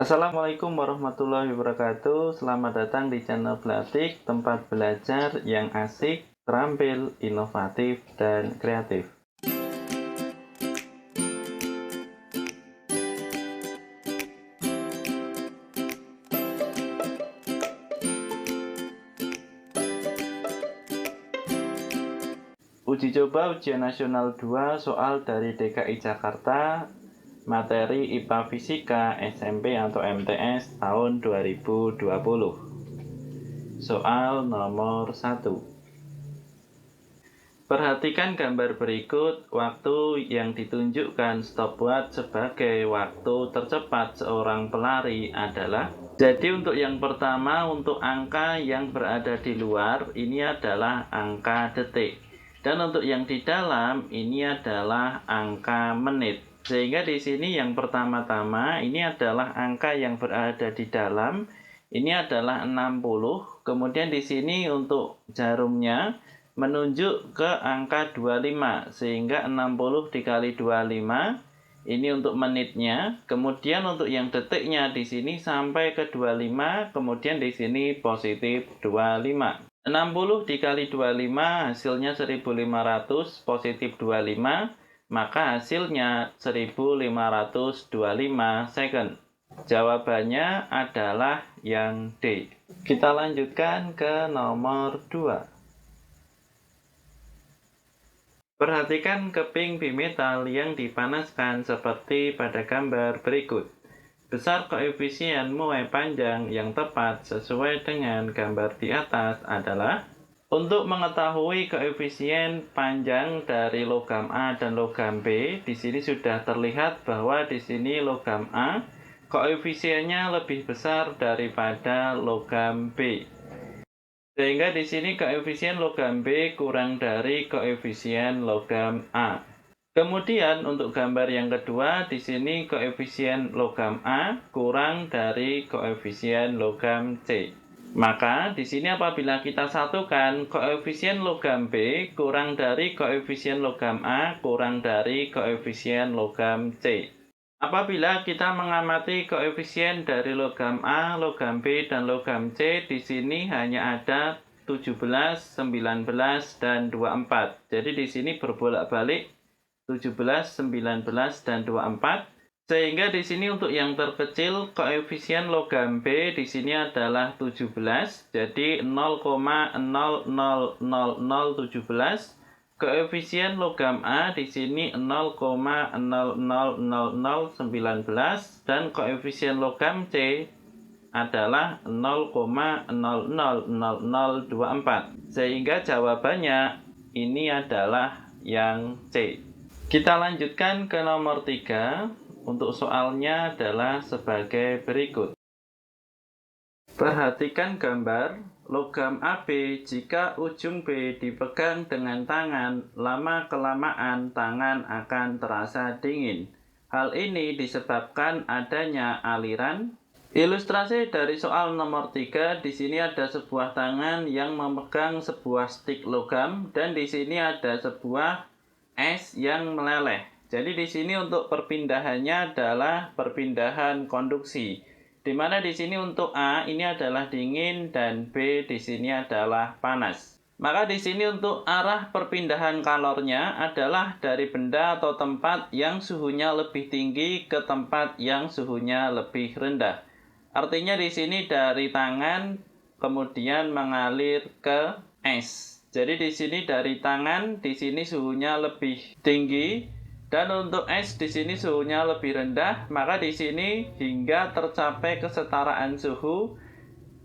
Assalamualaikum warahmatullahi wabarakatuh. Selamat datang di channel Blatik, tempat belajar yang asik, terampil, inovatif, dan kreatif. Uji coba ujian nasional 2 soal dari DKI Jakarta, materi IPA Fisika SMP atau MTS tahun 2020. Soal nomor 1. Perhatikan gambar berikut. Waktu yang ditunjukkan stopwatch sebagai waktu tercepat seorang pelari adalah. Jadi untuk yang pertama, untuk angka yang berada di luar, ini adalah angka detik. Dan untuk yang di dalam, ini adalah angka menit. Sehingga di sini yang pertama-tama, ini adalah angka yang berada di dalam. Ini adalah 60. Kemudian di sini untuk jarumnya menunjuk ke angka 25, sehingga 60 dikali 25 ini untuk menitnya. Kemudian untuk yang detiknya di sini sampai ke 25, kemudian di sini positif 25. 60 dikali 25 hasilnya 1500, positif 25, maka hasilnya 1525 second. Jawabannya adalah yang D. Kita lanjutkan ke nomor 2. Perhatikan keping bimetal yang dipanaskan seperti pada gambar berikut. Besar koefisien muai panjang yang tepat sesuai dengan gambar di atas adalah. Untuk mengetahui koefisien panjang dari logam A dan logam B, di sini sudah terlihat bahwa di sini logam A koefisiennya lebih besar daripada logam B. Sehingga di sini koefisien logam B kurang dari koefisien logam A. Kemudian untuk gambar yang kedua, di sini koefisien logam A kurang dari koefisien logam C. Maka di sini apabila kita satukan, koefisien logam B kurang dari koefisien logam A kurang dari koefisien logam C. Apabila kita mengamati koefisien dari logam A, logam B, dan logam C, di sini hanya ada 17, 19, dan 24. Jadi di sini berbolak-balik 17, 19, dan 24. Sehingga di sini untuk yang terkecil koefisien logam B di sini adalah 17. Jadi 0,00017. Koefisien logam A di sini 0,000019 dan koefisien logam C adalah 0,000024. Sehingga jawabannya ini adalah yang C. Kita lanjutkan ke nomor 3. Untuk soalnya adalah sebagai berikut. Perhatikan gambar. Logam AB jika ujung B dipegang dengan tangan, lama-kelamaan tangan akan terasa dingin. Hal ini disebabkan adanya aliran. Ilustrasi dari soal nomor 3, di sini ada sebuah tangan yang memegang sebuah stik logam dan di sini ada sebuah es yang meleleh. Jadi di sini untuk perpindahannya adalah perpindahan konduksi. Di mana di sini untuk A ini adalah dingin dan B di sini adalah panas. Maka di sini untuk arah perpindahan kalornya adalah dari benda atau tempat yang suhunya lebih tinggi ke tempat yang suhunya lebih rendah. Artinya di sini dari tangan kemudian mengalir ke es. Jadi di sini dari tangan di sini suhunya lebih tinggi. Dan untuk es di sini suhunya lebih rendah, maka di sini hingga tercapai kesetaraan suhu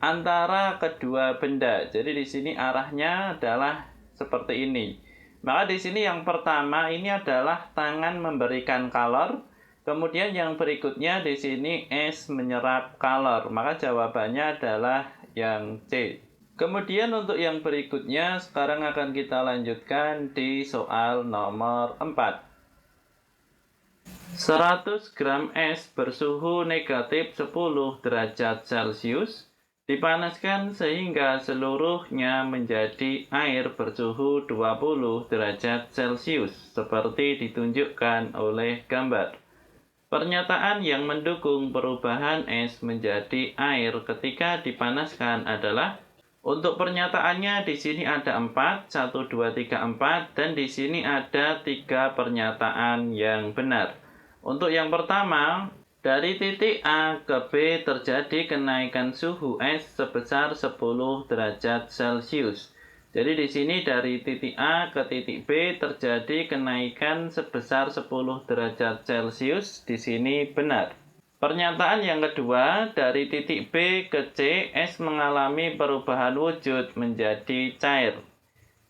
antara kedua benda. Jadi di sini arahnya adalah seperti ini. Maka di sini yang pertama ini adalah tangan memberikan kalor, kemudian yang berikutnya di sini es menyerap kalor. Maka jawabannya adalah yang C. Kemudian untuk yang berikutnya sekarang akan kita lanjutkan di soal nomor 4. 100 gram es bersuhu negatif 10 derajat Celcius dipanaskan sehingga seluruhnya menjadi air bersuhu 20 derajat Celcius seperti ditunjukkan oleh gambar. Pernyataan yang mendukung perubahan es menjadi air ketika dipanaskan adalah untuk pernyataannya di sini ada 4, 1, 2, 3, 4, dan di sini ada 3 pernyataan yang benar. Untuk yang pertama, dari titik A ke B terjadi kenaikan suhu es sebesar 10 derajat Celcius. Jadi di sini dari titik A ke titik B terjadi kenaikan sebesar 10 derajat Celcius. Di sini benar. Pernyataan yang kedua, dari titik B ke C, es mengalami perubahan wujud menjadi cair.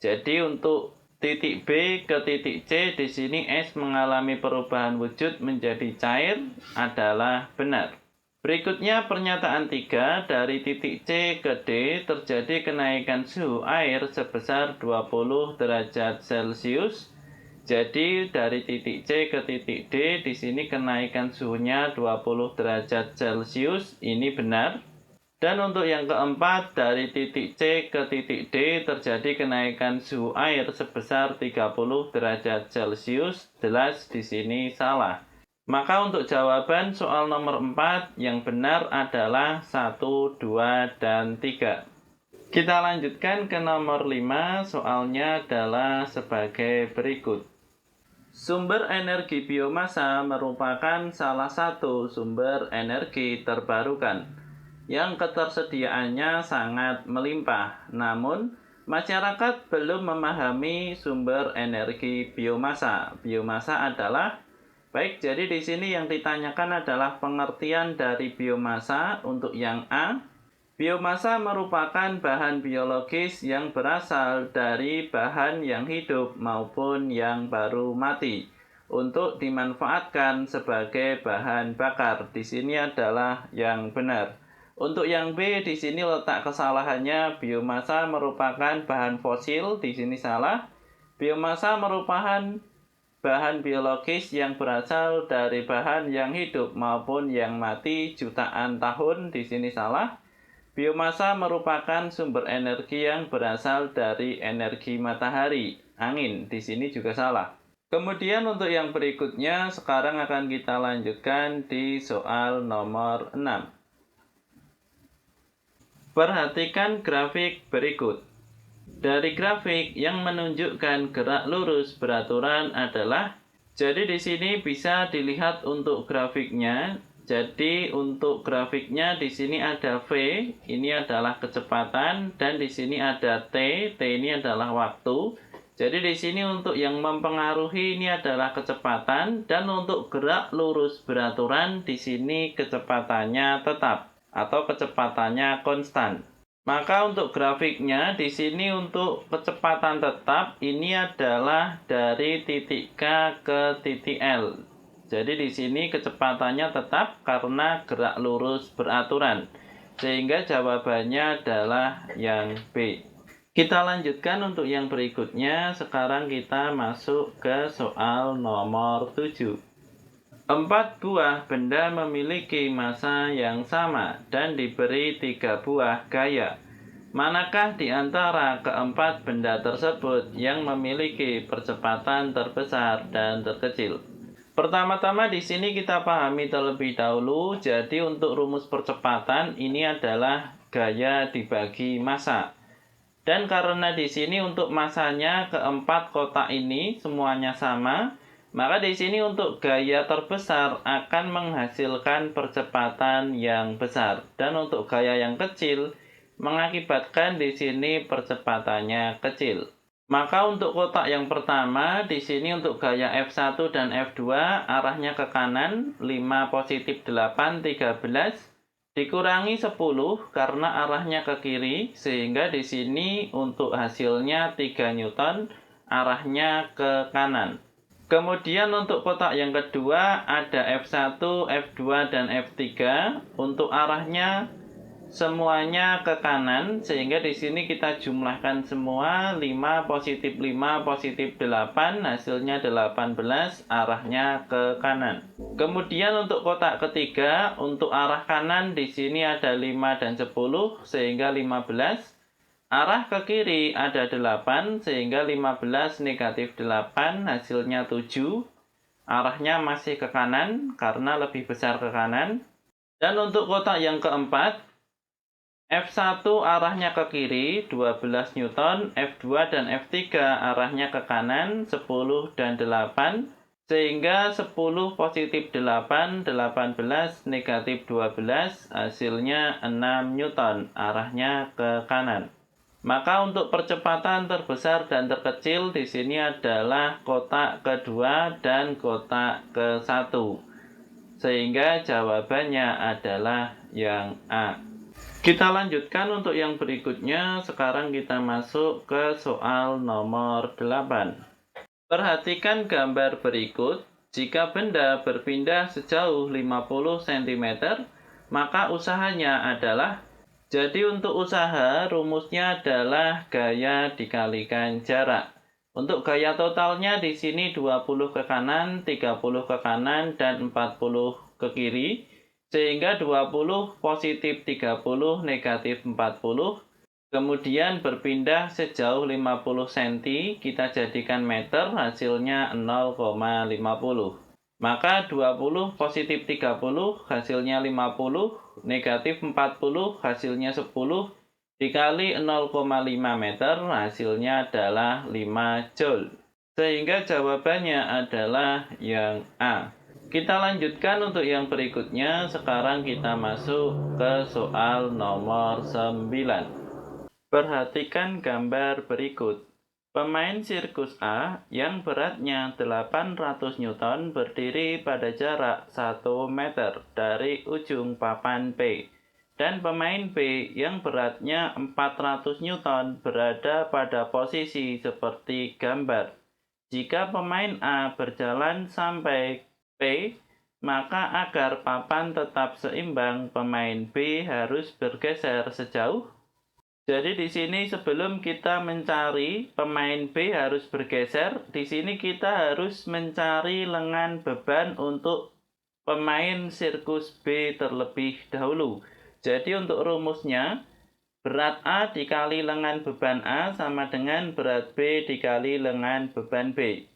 Jadi untuk titik B ke titik C, di sini es mengalami perubahan wujud menjadi cair adalah benar. Berikutnya pernyataan 3, dari titik C ke D terjadi kenaikan suhu air sebesar 20 derajat Celcius. Jadi dari titik C ke titik D di sini kenaikan suhunya 20 derajat Celcius, ini benar. Dan untuk yang keempat, dari titik C ke titik D terjadi kenaikan suhu air sebesar 30 derajat Celcius, jelas di sini salah. Maka untuk jawaban soal nomor 4 yang benar adalah 1, 2, dan 3. Kita lanjutkan ke nomor 5, soalnya adalah sebagai berikut. Sumber energi biomasa merupakan salah satu sumber energi terbarukan yang ketersediaannya sangat melimpah. Namun, masyarakat belum memahami sumber energi biomasa. Biomasa adalah jadi di sini yang ditanyakan adalah pengertian dari biomasa. Untuk yang A, biomasa merupakan bahan biologis yang berasal dari bahan yang hidup maupun yang baru mati untuk dimanfaatkan sebagai bahan bakar. Di sini adalah yang benar. Untuk yang B, di sini letak kesalahannya, biomasa merupakan bahan fosil. Di sini salah. Biomasa merupakan bahan biologis yang berasal dari bahan yang hidup maupun yang mati jutaan tahun. Di sini salah. Biomasa merupakan sumber energi yang berasal dari energi matahari, angin. Di sini juga salah. Kemudian untuk yang berikutnya, sekarang akan kita lanjutkan di soal nomor 6. Perhatikan grafik berikut. Dari grafik yang menunjukkan gerak lurus beraturan adalah, jadi di sini bisa dilihat untuk grafiknya. Jadi untuk grafiknya di sini ada V, ini adalah kecepatan, dan di sini ada T ini adalah waktu. Jadi di sini untuk yang mempengaruhi ini adalah kecepatan, dan untuk gerak lurus beraturan di sini kecepatannya tetap atau kecepatannya konstan. Maka untuk grafiknya di sini untuk kecepatan tetap ini adalah dari titik K ke titik L. Jadi di sini kecepatannya tetap karena gerak lurus beraturan. Sehingga jawabannya adalah yang B. Kita lanjutkan untuk yang berikutnya. Sekarang kita masuk ke soal nomor 7. 4 buah benda memiliki massa yang sama dan diberi 3 buah gaya. Manakah di antara keempat benda tersebut yang memiliki percepatan terbesar dan terkecil? Pertama-tama di sini kita pahami terlebih dahulu. Jadi untuk rumus percepatan ini adalah gaya dibagi massa. Dan karena di sini untuk massanya keempat kotak ini semuanya sama, maka di sini untuk gaya terbesar akan menghasilkan percepatan yang besar. Dan untuk gaya yang kecil mengakibatkan di sini percepatannya kecil. Maka untuk kotak yang pertama, di sini untuk gaya F1 dan F2 arahnya ke kanan, 5 positif 8, 13, dikurangi 10 karena arahnya ke kiri, sehingga di sini untuk hasilnya 3 Newton, arahnya ke kanan. Kemudian untuk kotak yang kedua ada F1, F2, dan F3, untuk arahnya semuanya ke kanan, sehingga di sini kita jumlahkan semua 5 positif 5 positif 8, hasilnya 18, arahnya ke kanan. Kemudian untuk kotak ketiga, untuk arah kanan di sini ada 5 dan 10 sehingga 15. Arah ke kiri ada 8 sehingga 15 negatif 8 hasilnya 7. arahnya masih ke kanan karena lebih besar ke kanan. Dan untuk kotak yang keempat, F1 arahnya ke kiri 12 Newton, F2 dan F3 arahnya ke kanan 10 dan 8, sehingga 10 positif 8, 18 negatif 12, hasilnya 6 Newton, arahnya ke kanan. Maka untuk percepatan terbesar dan terkecil di sini adalah kotak kedua dan kotak ke-1. Sehingga jawabannya adalah yang A. Kita lanjutkan untuk yang berikutnya. Sekarang kita masuk ke soal nomor 8. Perhatikan gambar berikut. Jika benda berpindah sejauh 50 cm, maka usahanya adalah, jadi untuk usaha rumusnya adalah gaya dikalikan jarak. Untuk gaya totalnya di sini 20 ke kanan, 30 ke kanan, dan 40 ke kiri. Sehingga 20 positif 30 negatif 40. Kemudian berpindah sejauh 50 cm, kita jadikan meter, hasilnya 0,50. Maka 20 positif 30 hasilnya 50, negatif 40 hasilnya 10, dikali 0,5 meter hasilnya adalah 5 joule. Sehingga jawabannya adalah yang A. Kita lanjutkan untuk yang berikutnya. Sekarang kita masuk ke soal nomor 9. Perhatikan gambar berikut. Pemain sirkus A yang beratnya 800 Newton berdiri pada jarak 1 meter dari ujung papan P. Dan pemain B yang beratnya 400 Newton berada pada posisi seperti gambar. Jika pemain A berjalan sampai P, maka agar papan tetap seimbang, pemain B harus bergeser sejauh. Jadi di sini sebelum kita mencari pemain B harus bergeser, di sini kita harus mencari lengan beban untuk pemain sirkus B terlebih dahulu. Jadi untuk rumusnya, berat A dikali lengan beban A sama dengan berat B dikali lengan beban B.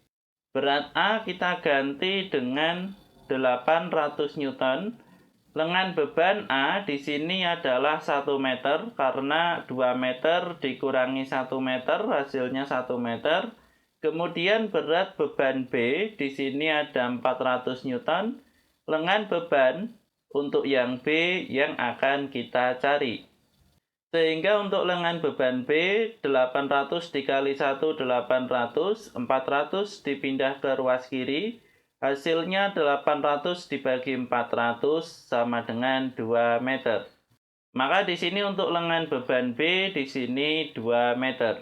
Berat A kita ganti dengan 800 Newton. Lengan beban A di sini adalah 1 meter karena 2 meter dikurangi 1 meter hasilnya 1 meter. Kemudian berat beban B di sini ada 400 Newton. Lengan beban untuk yang B yang akan kita cari. Sehingga untuk lengan beban B 800 dikali 1 800, 400 dipindah ke ruas kiri. Hasilnya 800 dibagi 400 sama dengan 2 meter. Maka di sini untuk lengan beban B di sini 2 meter.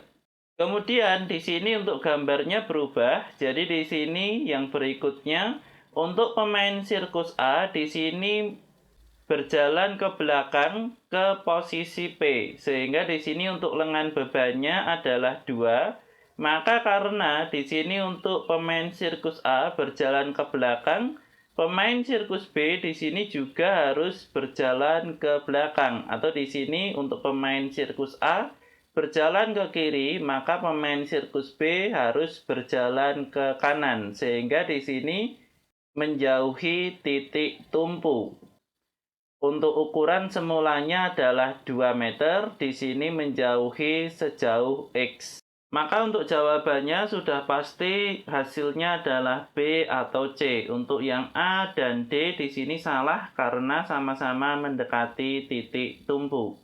Kemudian di sini untuk gambarnya berubah. Jadi di sini yang berikutnya untuk pemain sirkus A di sini berjalan ke belakang ke posisi P. Sehingga di sini untuk lengan bebannya adalah 2. Maka karena di sini untuk pemain sirkus A berjalan ke belakang, pemain sirkus B di sini juga harus berjalan ke belakang. Atau di sini untuk pemain sirkus A berjalan ke kiri, maka pemain sirkus B harus berjalan ke kanan. Sehingga di sini menjauhi titik tumpu. Untuk ukuran semulanya adalah 2 meter, di sini menjauhi sejauh X. Maka untuk jawabannya sudah pasti hasilnya adalah B atau C. Untuk yang A dan D di sini salah karena sama-sama mendekati titik tumpu.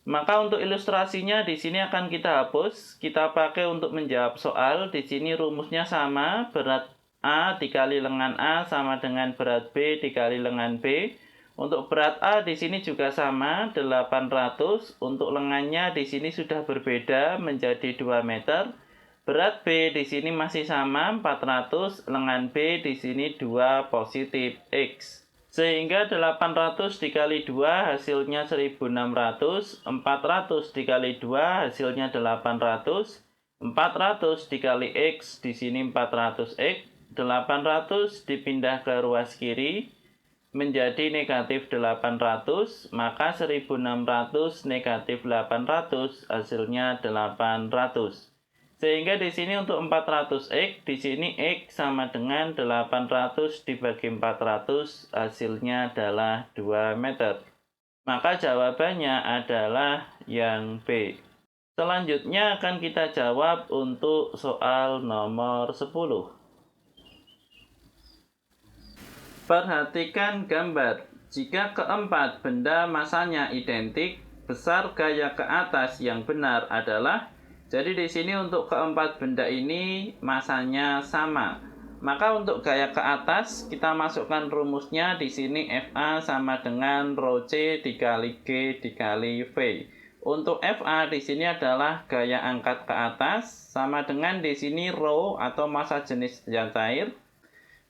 Maka untuk ilustrasinya di sini akan kita hapus. Kita pakai untuk menjawab soal. Di sini rumusnya sama, berat A dikali lengan A sama dengan berat B dikali lengan B. Untuk berat A di sini juga sama, 800. Untuk lengannya di sini sudah berbeda menjadi 2 meter. Berat B di sini masih sama, 400. Lengan B di sini 2 positif X. Sehingga 800 dikali 2 hasilnya 1600. 400 dikali 2 hasilnya 800. 400 dikali X di sini 400X. 800 dipindah ke ruas kiri menjadi negatif 800, maka 1600 negatif 800 hasilnya 800. Sehingga di sini untuk 400x, di sini x sama dengan 800 dibagi 400, hasilnya adalah 2 meter. Maka jawabannya adalah yang B. Selanjutnya akan kita jawab untuk soal nomor 10. Perhatikan gambar. Jika keempat benda masanya identik, besar gaya ke atas yang benar adalah. Jadi di sini untuk keempat benda ini masanya sama. Maka untuk gaya ke atas kita masukkan rumusnya di sini FA sama dengan rho C dikali G dikali V. Untuk FA di sini adalah gaya angkat ke atas sama dengan di sini rho atau massa jenis zat cair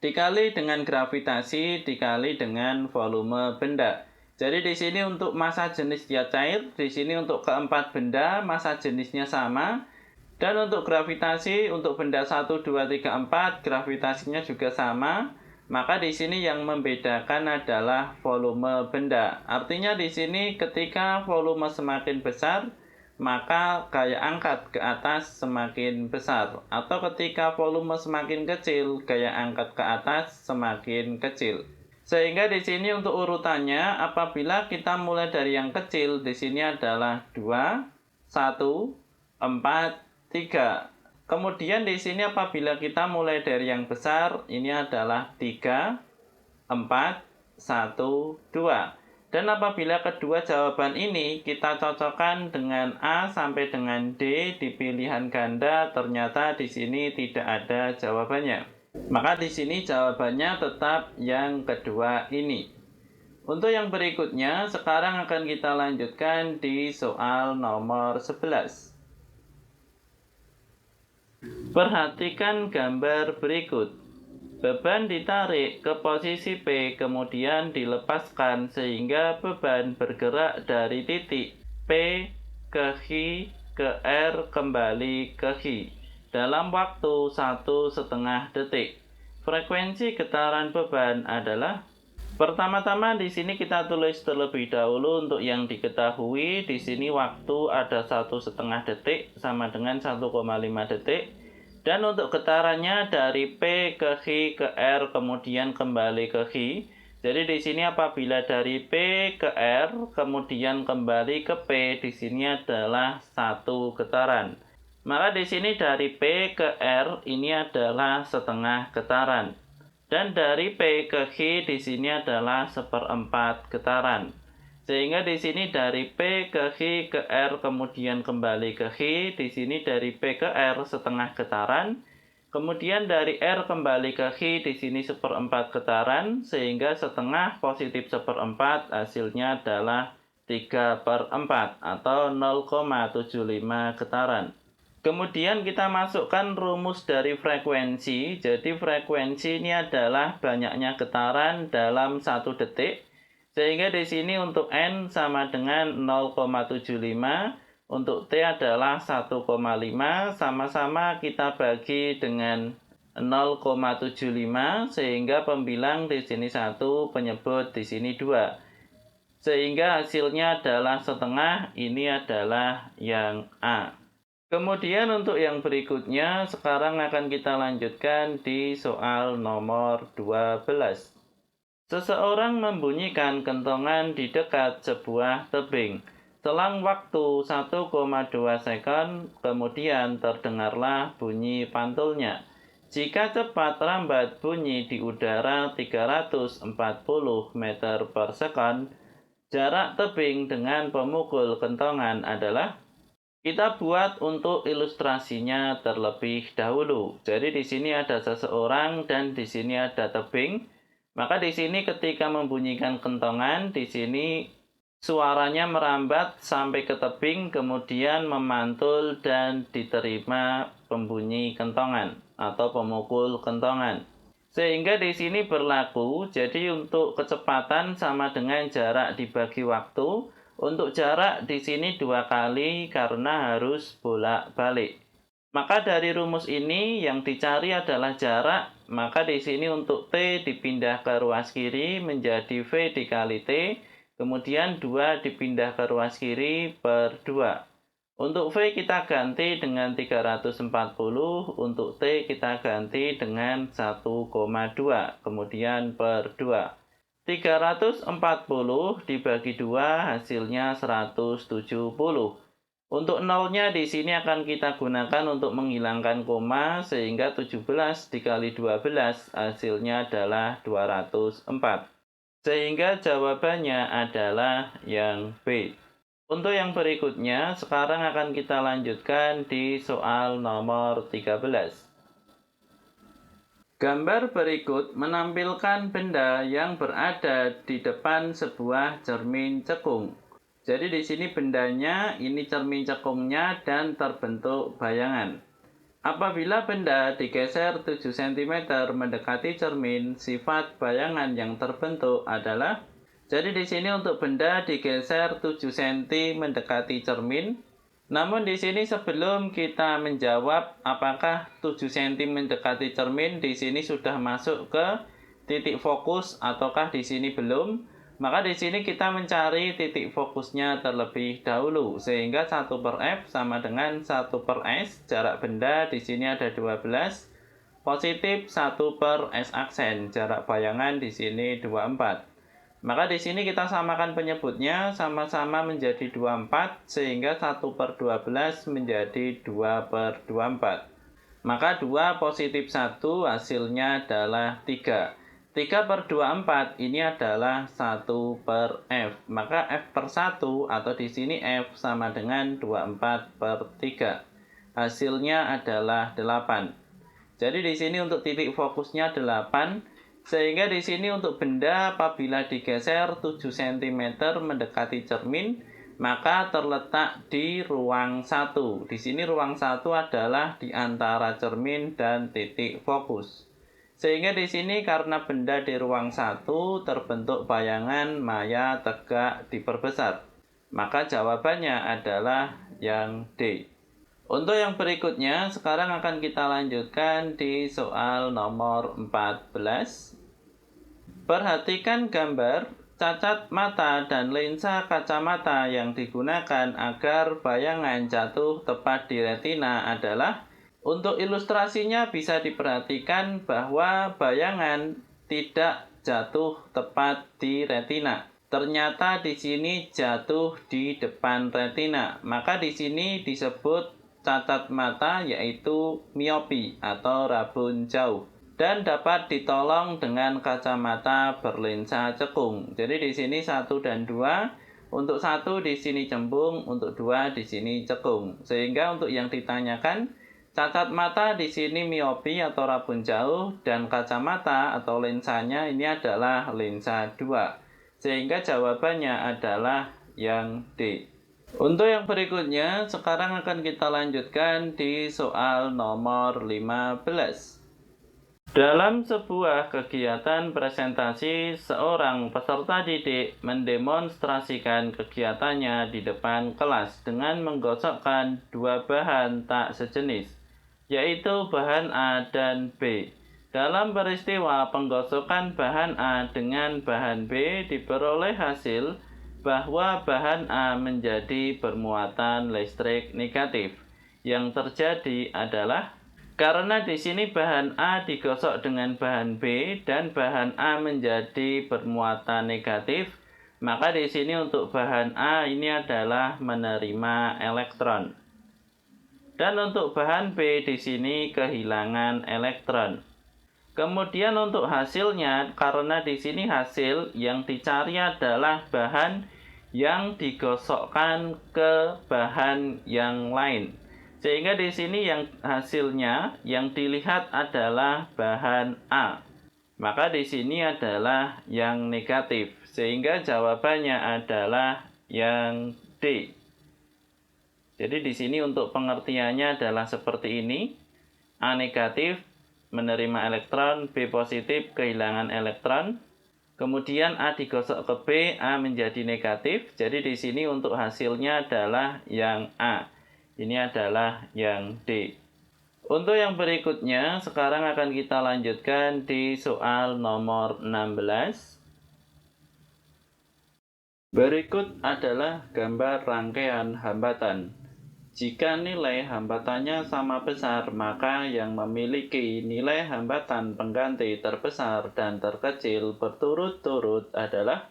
dikali dengan gravitasi dikali dengan volume benda. Jadi di sini untuk massa jenis zat cair, di sini untuk keempat benda massa jenisnya sama. Dan untuk gravitasi untuk benda 1 2 3 4 gravitasinya juga sama. Maka di sini yang membedakan adalah volume benda. Artinya di sini ketika volume semakin besar, maka gaya angkat ke atas semakin besar. Atau ketika volume semakin kecil, gaya angkat ke atas semakin kecil. Sehingga di sini untuk urutannya, apabila kita mulai dari yang kecil, di sini adalah 2, 1, 4, 3. Kemudian di sini apabila kita mulai dari yang besar, ini adalah 3, 4, 1, 2. Dan apabila kedua jawaban ini kita cocokkan dengan A sampai dengan D di pilihan ganda, ternyata di sini tidak ada jawabannya. Maka di sini jawabannya tetap yang kedua ini. Untuk yang berikutnya, sekarang akan kita lanjutkan di soal nomor 11. Perhatikan gambar berikut. Beban ditarik ke posisi P, kemudian dilepaskan sehingga beban bergerak dari titik P ke H ke R kembali ke H dalam waktu 1,5 detik. Frekuensi getaran beban adalah. Pertama-tama di sini kita tulis terlebih dahulu untuk yang diketahui. Di sini waktu ada 1,5 detik sama dengan 1,5 detik. Dan untuk getarannya dari P ke H ke R kemudian kembali ke H. Jadi di sini apabila dari P ke R kemudian kembali ke P, di sini adalah satu getaran. Maka di sini dari P ke R ini adalah setengah getaran. Dan dari P ke H di sini adalah 1/4 getaran. Sehingga di sini dari P ke H ke R kemudian kembali ke H, di sini dari P ke R setengah getaran. Kemudian dari R kembali ke H di sini 1/4 getaran, sehingga setengah positif 1/4 hasilnya adalah 3/4 atau 0,75 getaran. Kemudian kita masukkan rumus dari frekuensi. Jadi frekuensi ini adalah banyaknya getaran dalam 1 detik. Sehingga di sini untuk N sama dengan 0,75, untuk T adalah 1,5, sama-sama kita bagi dengan 0,75 sehingga pembilang di sini 1, penyebut di sini 2. Sehingga hasilnya adalah setengah, ini adalah yang A. Kemudian untuk yang berikutnya, sekarang akan kita lanjutkan di soal nomor 12. Seseorang membunyikan kentongan di dekat sebuah tebing. Selang waktu 1,2 sekon, kemudian terdengarlah bunyi pantulnya. Jika cepat lambat bunyi di udara 340 meter per sekon, jarak tebing dengan pemukul kentongan adalah. Kita buat untuk ilustrasinya terlebih dahulu. Jadi di sini ada seseorang dan di sini ada tebing. Maka di sini ketika membunyikan kentongan, di sini suaranya merambat sampai ke tebing, kemudian memantul dan diterima pembunyi kentongan atau pemukul kentongan. Sehingga di sini berlaku, jadi untuk kecepatan sama dengan jarak dibagi waktu. Untuk jarak di sini 2 kali karena harus bolak-balik. Maka dari rumus ini yang dicari adalah jarak, maka di sini untuk T dipindah ke ruas kiri menjadi V dikali T, kemudian 2 dipindah ke ruas kiri per 2. Untuk V kita ganti dengan 340, untuk T kita ganti dengan 1,2, kemudian per 2. 340 dibagi 2 hasilnya 170. Untuk nolnya di sini akan kita gunakan untuk menghilangkan koma, sehingga 17 dikali 12 hasilnya adalah 204. Sehingga jawabannya adalah yang B. Untuk yang berikutnya, sekarang akan kita lanjutkan di soal nomor 13. Gambar berikut menampilkan benda yang berada di depan sebuah cermin cekung. Jadi di sini bendanya, ini cermin cekungnya dan terbentuk bayangan. Apabila benda digeser 7 cm mendekati cermin, sifat bayangan yang terbentuk adalah, jadi di sini untuk benda digeser 7 cm mendekati cermin. Namun di sini sebelum kita menjawab apakah 7 cm mendekati cermin di sini sudah masuk ke titik fokus ataukah di sini belum, maka di sini kita mencari titik fokusnya terlebih dahulu, sehingga 1/f sama dengan 1/s, jarak benda di sini ada 12, positif 1/s aksen, jarak bayangan di sini 24. Maka di sini kita samakan penyebutnya, sama-sama menjadi 24, sehingga 1/12 menjadi 2/24. Maka 2 positif 1 hasilnya adalah 3. 3/24 ini adalah 1/f. Maka f/1 atau di sini f sama dengan 24/3. Hasilnya adalah 8. Jadi di sini untuk titik fokusnya 8, sehingga di sini untuk benda apabila digeser 7 cm mendekati cermin, maka terletak di ruang 1. Di sini ruang 1 adalah di antara cermin dan titik fokus. Sehingga di sini karena benda di ruang 1 terbentuk bayangan maya tegak diperbesar. Maka jawabannya adalah yang D. Untuk yang berikutnya, sekarang akan kita lanjutkan di soal nomor 14. Perhatikan gambar, cacat mata dan lensa kacamata yang digunakan agar bayangan jatuh tepat di retina adalah. Untuk ilustrasinya bisa diperhatikan bahwa bayangan tidak jatuh tepat di retina. Ternyata di sini jatuh di depan retina. Maka di sini disebut cacat mata, yaitu miopi atau rabun jauh. Dan dapat ditolong dengan kacamata berlensa cekung. Jadi di sini 1 dan 2. Untuk 1 di sini cembung, untuk 2 di sini cekung. Sehingga untuk yang ditanyakan, cacat mata di sini miopi atau rabun jauh, dan kacamata atau lensanya ini adalah lensa 2. Sehingga jawabannya adalah yang D. Untuk yang berikutnya, sekarang akan kita lanjutkan di soal nomor 15. Dalam sebuah kegiatan presentasi, seorang peserta didik mendemonstrasikan kegiatannya di depan kelas dengan menggosokkan 2 bahan tak sejenis, yaitu bahan A dan B. Dalam peristiwa penggosokan bahan A dengan bahan B, diperoleh hasil bahwa bahan A menjadi bermuatan listrik negatif. Yang terjadi adalah, karena di sini bahan A digosok dengan bahan B dan bahan A menjadi bermuatan negatif, maka di sini untuk bahan A ini adalah menerima elektron. Dan untuk bahan B di sini kehilangan elektron. Kemudian untuk hasilnya, karena di sini hasil yang dicari adalah bahan yang digosokkan ke bahan yang lain. Sehingga di sini yang hasilnya yang dilihat adalah bahan A. Maka di sini adalah yang negatif. Sehingga jawabannya adalah yang D. Jadi di sini untuk pengertiannya adalah seperti ini. A negatif menerima elektron, B positif kehilangan elektron. Kemudian A digosok ke B, A menjadi negatif. Jadi di sini untuk hasilnya adalah yang A. Ini adalah yang D. Untuk yang berikutnya, sekarang akan kita lanjutkan di soal nomor 16. Berikut adalah gambar rangkaian hambatan. Jika nilai hambatannya sama besar, maka yang memiliki nilai hambatan pengganti terbesar dan terkecil berturut-turut adalah.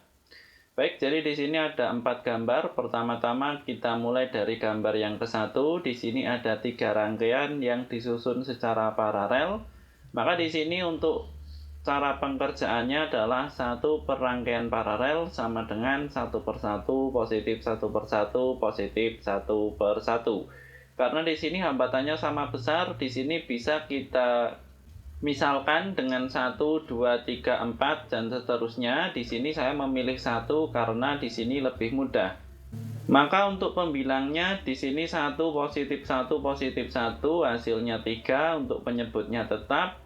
Baik, jadi di sini ada 4 gambar. Pertama-tama kita mulai dari gambar yang ke-1. Di sini ada 3 rangkaian yang disusun secara paralel. Maka di sini untuk cara pengerjaannya adalah 1 per rangkaian paralel sama dengan 1 per 1, positif 1 per 1, positif 1 per 1. Karena di sini hambatannya sama besar, di sini bisa kita misalkan dengan 1, 2, 3, 4 dan seterusnya. Di sini saya memilih 1 karena di sini lebih mudah. Maka untuk pembilangnya di sini 1 positif 1 positif 1 hasilnya 3. Untuk penyebutnya tetap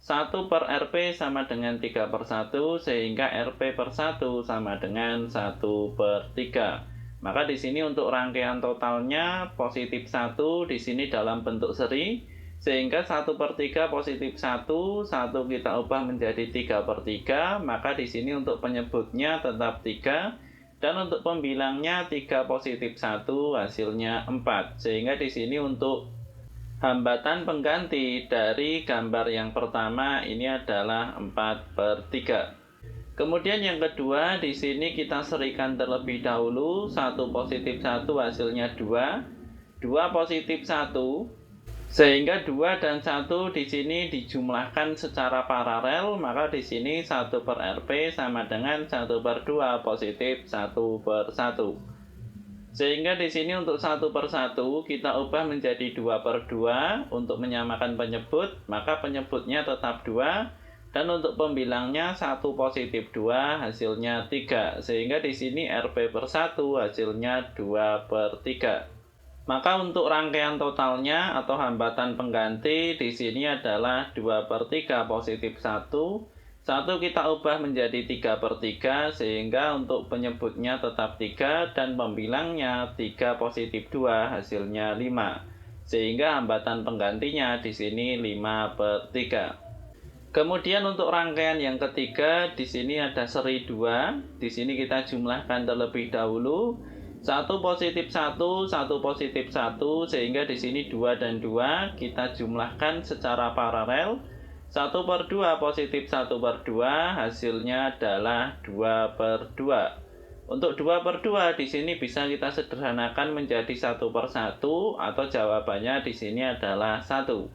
1 per Rp sama dengan 3 per 1 sehingga Rp per 1 sama dengan 1 per 3. Maka di sini untuk rangkaian totalnya positif 1 di sini dalam bentuk seri. Sehingga 1 per 3 positif 1, 1 kita ubah menjadi 3 per 3, maka di sini untuk penyebutnya tetap 3, dan untuk pembilangnya 3 positif 1 hasilnya 4. Sehingga di sini untuk hambatan pengganti dari gambar yang pertama ini adalah 4 per 3. Kemudian yang kedua, di sini kita serikan terlebih dahulu, 1 positif 1 hasilnya 2, 2 positif 1, sehingga 2 dan 1 di sini dijumlahkan secara paralel, maka di sini 1 per Rp sama dengan 1 per 2 positif 1 per 1. Sehingga di sini untuk 1 per 1 kita ubah menjadi 2 per 2 untuk menyamakan penyebut, maka penyebutnya tetap 2, dan untuk pembilangnya 1 positif 2 hasilnya 3. Sehingga di sini Rp per 1 hasilnya 2 per 3. Maka untuk rangkaian totalnya atau hambatan pengganti di sini adalah 2 per 3 positif 1. 1 kita ubah menjadi 3 per 3 sehingga untuk penyebutnya tetap 3 dan pembilangnya 3 positif 2 hasilnya 5. Sehingga hambatan penggantinya di sini 5 per 3. Kemudian untuk rangkaian yang ketiga di sini ada seri 2. Di sini kita jumlahkan terlebih dahulu. 1 positif 1, 1 positif 1, sehingga di sini 2 dan 2 kita jumlahkan secara paralel. 1 per 2 positif 1 per 2 hasilnya adalah 2 per 2. Untuk 2 per 2 di sini bisa kita sederhanakan menjadi 1 per 1 atau jawabannya di sini adalah 1.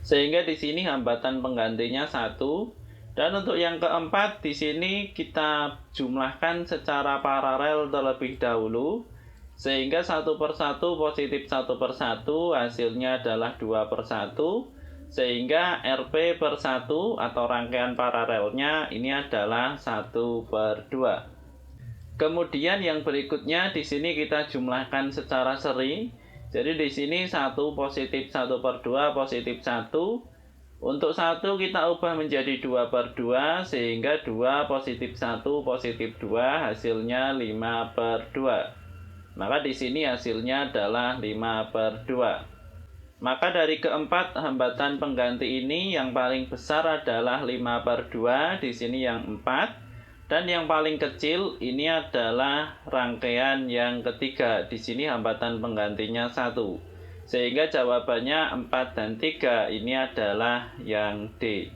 Sehingga di sini hambatan penggantinya 1. Dan untuk yang keempat, di sini kita jumlahkan secara paralel terlebih dahulu. Sehingga 1 per 1 positif 1 per 1 hasilnya adalah 2 per 1. Sehingga Rp per 1 atau rangkaian paralelnya ini adalah 1 per 2. Kemudian yang berikutnya di sini kita jumlahkan secara seri. Jadi di sini 1 positif 1 per 2 positif 1. Untuk 1 kita ubah menjadi 2 per 2 sehingga 2 positif 1 positif 2 hasilnya 5 per 2. Maka di sini hasilnya adalah 5 per 2. Maka dari keempat hambatan pengganti ini yang paling besar adalah 5 per 2, di sini yang 4. Dan yang paling kecil ini adalah rangkaian yang ketiga, di sini hambatan penggantinya 1. Sehingga jawabannya 4 dan 3 ini adalah yang D.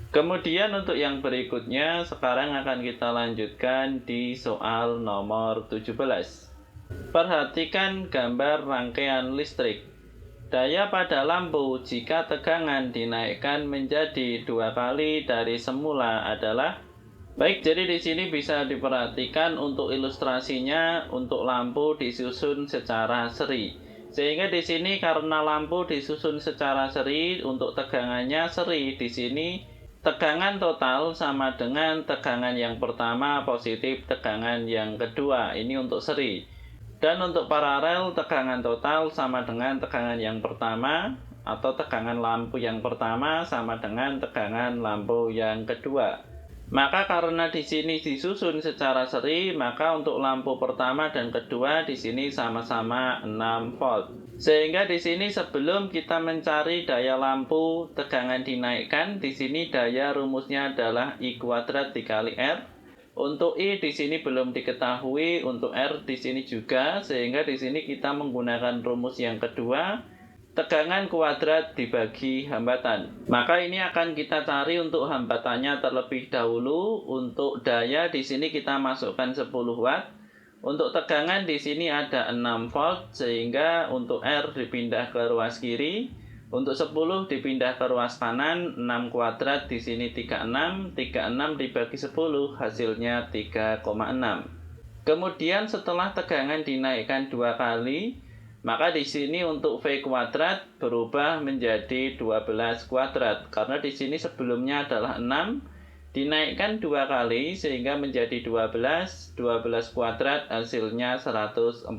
Kemudian untuk yang berikutnya sekarang akan kita lanjutkan di soal nomor 17. Perhatikan gambar rangkaian listrik. Daya pada lampu jika tegangan dinaikkan menjadi 2 kali dari semula adalah. Baik, jadi di sini bisa diperhatikan untuk ilustrasinya untuk lampu disusun secara seri. Sehingga di sini karena lampu disusun secara seri, untuk tegangannya seri, di sini tegangan total sama dengan tegangan yang pertama positif tegangan yang kedua. Ini untuk seri. Dan untuk paralel, tegangan total sama dengan tegangan yang pertama atau tegangan lampu yang pertama sama dengan tegangan lampu yang kedua. Maka karena di sini disusun secara seri, maka untuk lampu pertama dan kedua di sini sama-sama 6 volt. Sehingga di sini sebelum kita mencari daya lampu tegangan dinaikkan, di sini daya rumusnya adalah I kuadrat dikali R. Untuk I di sini belum diketahui, untuk R di sini juga, sehingga di sini kita menggunakan rumus yang kedua, tegangan kuadrat dibagi hambatan. Maka ini akan kita cari untuk hambatannya terlebih dahulu. Untuk daya di sini kita masukkan 10 watt. Untuk tegangan di sini ada 6 volt, sehingga untuk R dipindah ke ruas kiri. Untuk 10 dipindah ke ruas kanan, 6 kuadrat di sini 36 dibagi 10 hasilnya 3,6. Kemudian setelah tegangan dinaikkan 2 kali, maka di sini untuk V kuadrat berubah menjadi 12 kuadrat. Karena di sini sebelumnya adalah 6, dinaikkan 2 kali sehingga menjadi 12 kuadrat hasilnya 144.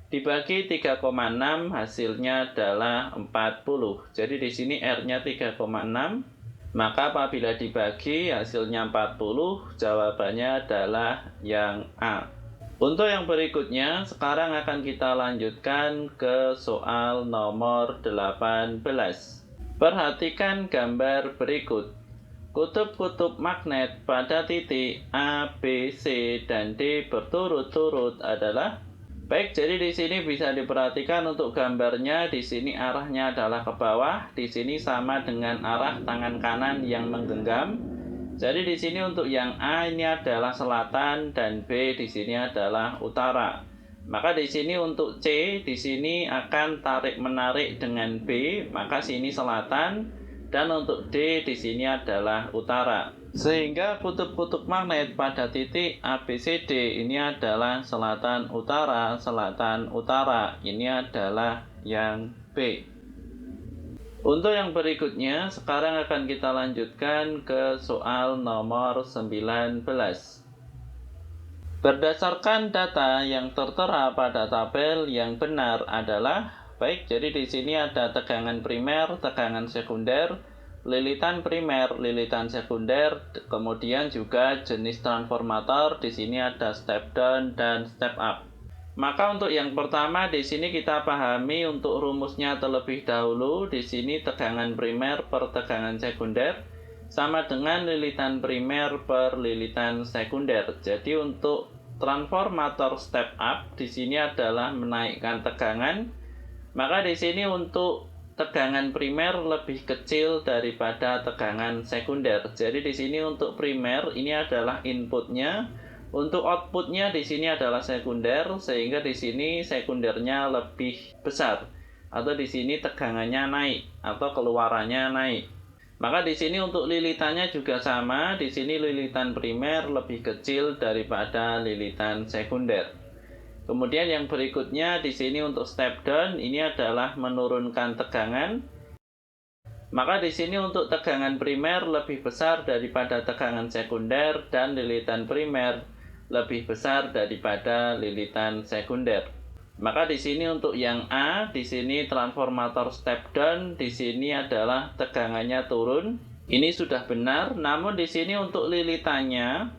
Dibagi 3,6 hasilnya adalah 40. Jadi di sini R-nya 3,6. Maka apabila dibagi hasilnya 40, jawabannya adalah yang A. Untuk yang berikutnya, sekarang akan kita lanjutkan ke soal nomor 18. Perhatikan gambar berikut. Kutub-kutub magnet pada titik A, B, C, dan D berturut-turut adalah. Baik, jadi di sini bisa diperhatikan untuk gambarnya, di sini arahnya adalah ke bawah, di sini sama dengan arah tangan kanan yang menggenggam. Jadi di sini untuk yang A ini adalah selatan dan B di sini adalah utara. Maka di sini untuk C di sini akan tarik-menarik dengan B, maka sini selatan, dan untuk D di sini adalah utara. Sehingga kutub-kutub magnet pada titik ABCD ini adalah selatan utara. Ini adalah yang B. Untuk yang berikutnya, sekarang akan kita lanjutkan ke soal nomor 19. Berdasarkan data yang tertera pada tabel, yang benar adalah, baik, jadi di sini ada tegangan primer, tegangan sekunder, lilitan primer, lilitan sekunder, kemudian juga jenis transformator. Di sini ada step down dan step up. Maka untuk yang pertama di sini kita pahami untuk rumusnya terlebih dahulu. Di sini tegangan primer per tegangan sekunder sama dengan lilitan primer per lilitan sekunder. Jadi untuk transformator step up di sini adalah menaikkan tegangan. Maka di sini untuk tegangan primer lebih kecil daripada tegangan sekunder. Jadi di sini untuk primer ini adalah inputnya, untuk outputnya di sini adalah sekunder, sehingga di sini sekundernya lebih besar, atau di sini tegangannya naik atau keluarannya naik. Maka di sini untuk lilitannya juga sama, di sini lilitan primer lebih kecil daripada lilitan sekunder. Kemudian yang berikutnya di sini untuk step down ini adalah menurunkan tegangan. Maka di sini untuk tegangan primer lebih besar daripada tegangan sekunder dan lilitan primer lebih besar daripada lilitan sekunder. Maka di sini untuk yang A, di sini transformator step down, di sini adalah tegangannya turun. Ini sudah benar, namun di sini untuk lilitannya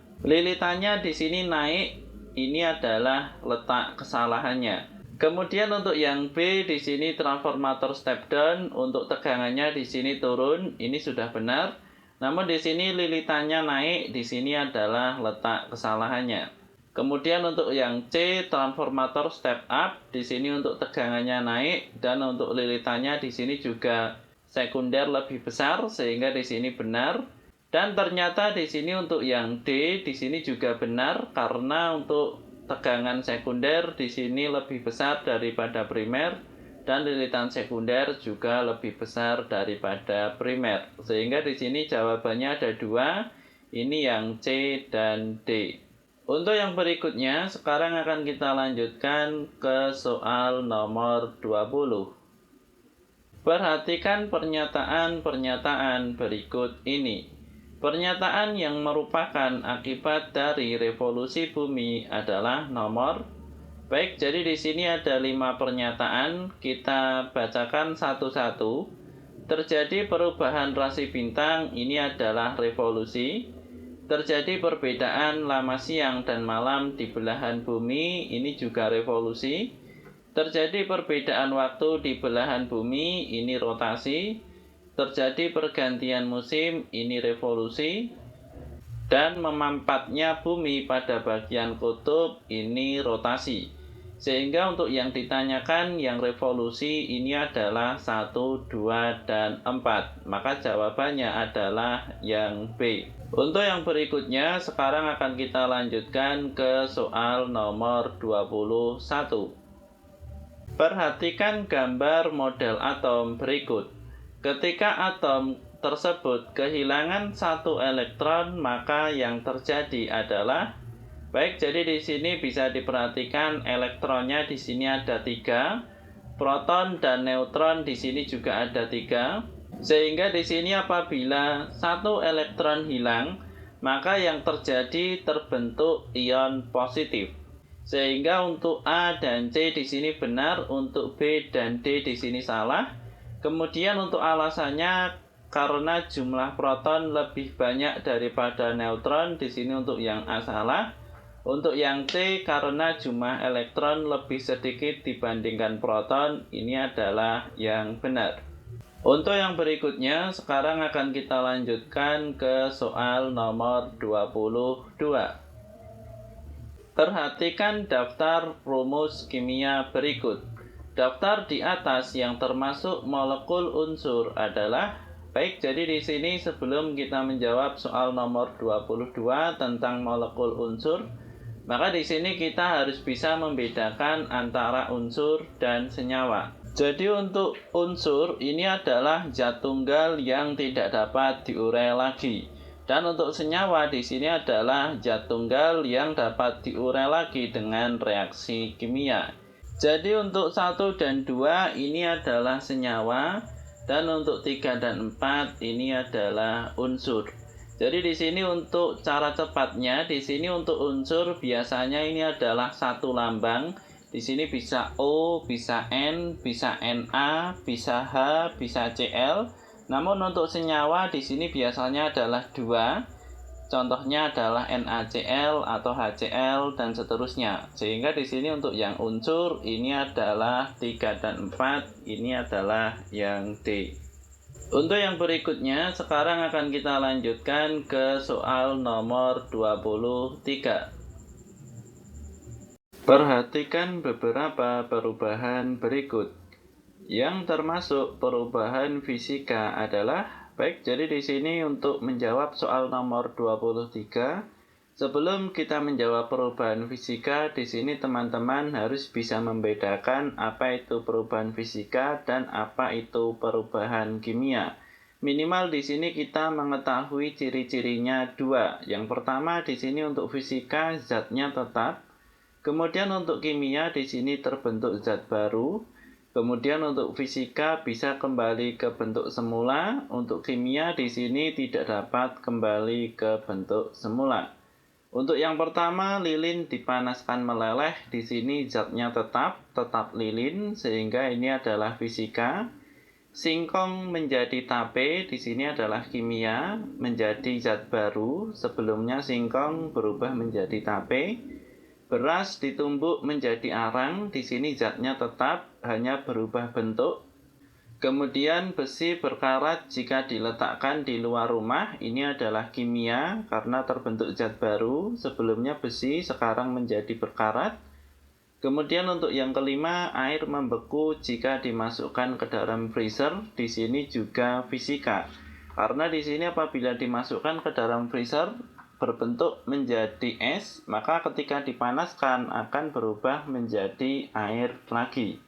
di sini naik. Ini adalah letak kesalahannya. Kemudian untuk yang B di sini transformator step down, untuk tegangannya di sini turun, ini sudah benar. Namun di sini lilitannya naik, di sini adalah letak kesalahannya. Kemudian untuk yang C transformator step up, di sini untuk tegangannya naik dan untuk lilitannya di sini juga sekunder lebih besar, sehingga di sini benar. Dan ternyata di sini untuk yang D di sini juga benar, karena untuk tegangan sekunder di sini lebih besar daripada primer dan lilitan sekunder juga lebih besar daripada primer. Sehingga di sini jawabannya ada 2, ini yang C dan D. Untuk yang berikutnya, sekarang akan kita lanjutkan ke soal nomor 20. Perhatikan pernyataan-pernyataan berikut ini. Pernyataan yang merupakan akibat dari revolusi bumi adalah nomor. Baik, jadi di sini ada 5 pernyataan, kita bacakan satu-satu. Terjadi perubahan rasi bintang, ini adalah revolusi. Terjadi perbedaan lama siang dan malam di belahan bumi, ini juga revolusi. Terjadi perbedaan waktu di belahan bumi, ini rotasi. Terjadi pergantian musim, ini revolusi. Dan memampatnya bumi pada bagian kutub ini rotasi. Sehingga untuk yang ditanyakan yang revolusi ini adalah 1, 2, dan 4. Maka jawabannya adalah yang B. Untuk yang berikutnya sekarang akan kita lanjutkan ke soal nomor 21. Perhatikan gambar model atom berikut. Ketika atom tersebut kehilangan satu elektron, maka yang terjadi adalah jadi di sini bisa diperhatikan elektronnya di sini ada 3, proton dan neutron di sini juga ada 3. Sehingga di sini apabila satu elektron hilang, maka yang terjadi terbentuk ion positif. Sehingga untuk A dan C di sini benar, untuk B dan D di sini salah. Kemudian untuk alasannya karena jumlah proton lebih banyak daripada neutron, di sini untuk yang A salah. Untuk yang C karena jumlah elektron lebih sedikit dibandingkan proton, ini adalah yang benar. Untuk yang berikutnya sekarang akan kita lanjutkan ke soal nomor 22. Perhatikan daftar rumus kimia berikut. Daftar di atas yang termasuk molekul unsur adalah jadi di sini sebelum kita menjawab soal nomor 22 tentang molekul unsur, maka di sini kita harus bisa membedakan antara unsur dan senyawa. Jadi untuk unsur ini adalah zat tunggal yang tidak dapat diurai lagi. Dan untuk senyawa di sini adalah zat tunggal yang dapat diurai lagi dengan reaksi kimia. Jadi untuk 1 dan 2 ini adalah senyawa. Dan untuk 3 dan 4 ini adalah unsur. Jadi di sini untuk cara cepatnya, di sini untuk unsur biasanya ini adalah satu lambang. Di sini bisa O, bisa N, bisa Na, bisa H, bisa Cl. Namun untuk senyawa di sini biasanya adalah 2. Contohnya adalah NaCl atau HCl dan seterusnya. Sehingga di sini untuk yang unsur ini adalah 3 dan 4, ini adalah yang D. Untuk yang berikutnya sekarang akan kita lanjutkan ke soal nomor 23. Perhatikan beberapa perubahan berikut. Yang termasuk perubahan fisika adalah jadi di sini untuk menjawab soal nomor 23, sebelum kita menjawab perubahan fisika, di sini teman-teman harus bisa membedakan apa itu perubahan fisika dan apa itu perubahan kimia. Minimal di sini kita mengetahui ciri-cirinya 2. Yang pertama di sini untuk fisika zatnya tetap. Kemudian untuk kimia di sini terbentuk zat baru. Kemudian untuk fisika bisa kembali ke bentuk semula, untuk kimia di sini tidak dapat kembali ke bentuk semula. Untuk yang pertama, lilin dipanaskan meleleh, di sini zatnya tetap lilin, sehingga ini adalah fisika. Singkong menjadi tape, di sini adalah kimia, menjadi zat baru, sebelumnya singkong berubah menjadi tape. Beras ditumbuk menjadi arang, di sini zatnya tetap, hanya berubah bentuk. Kemudian besi berkarat jika diletakkan di luar rumah, ini adalah kimia karena terbentuk zat baru, sebelumnya besi sekarang menjadi berkarat. Kemudian untuk yang kelima, air membeku jika dimasukkan ke dalam freezer, di sini juga fisika. Karena di sini apabila dimasukkan ke dalam freezer, berbentuk menjadi es, maka ketika dipanaskan akan berubah menjadi air lagi.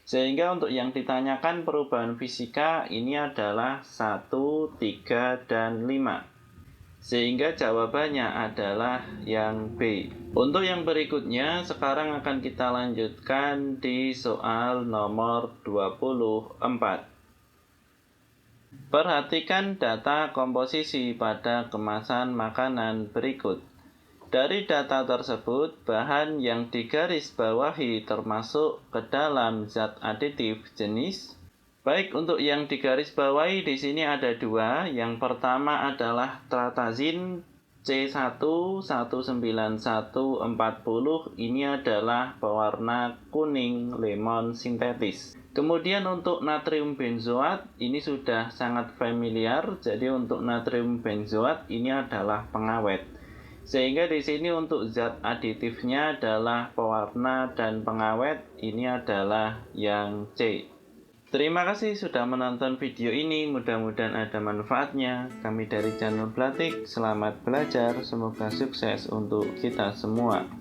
Sehingga untuk yang ditanyakan perubahan fisika ini adalah 1, 3, dan 5. Sehingga jawabannya adalah yang B. Untuk yang berikutnya sekarang akan kita lanjutkan di soal nomor 24. Perhatikan data komposisi pada kemasan makanan berikut. Dari data tersebut, bahan yang digarisbawahi termasuk ke dalam zat aditif jenis. Baik, untuk yang digarisbawahi di sini ada 2. Yang pertama adalah tratazin C11940 ini adalah pewarna kuning lemon sintetis. Kemudian untuk natrium benzoat ini sudah sangat familiar. Jadi untuk natrium benzoat ini adalah pengawet. Sehingga di sini untuk zat aditifnya adalah pewarna dan pengawet, ini adalah yang C. Terima kasih sudah menonton video ini, mudah-mudahan ada manfaatnya. Kami dari channel Blatik, selamat belajar, semoga sukses untuk kita semua.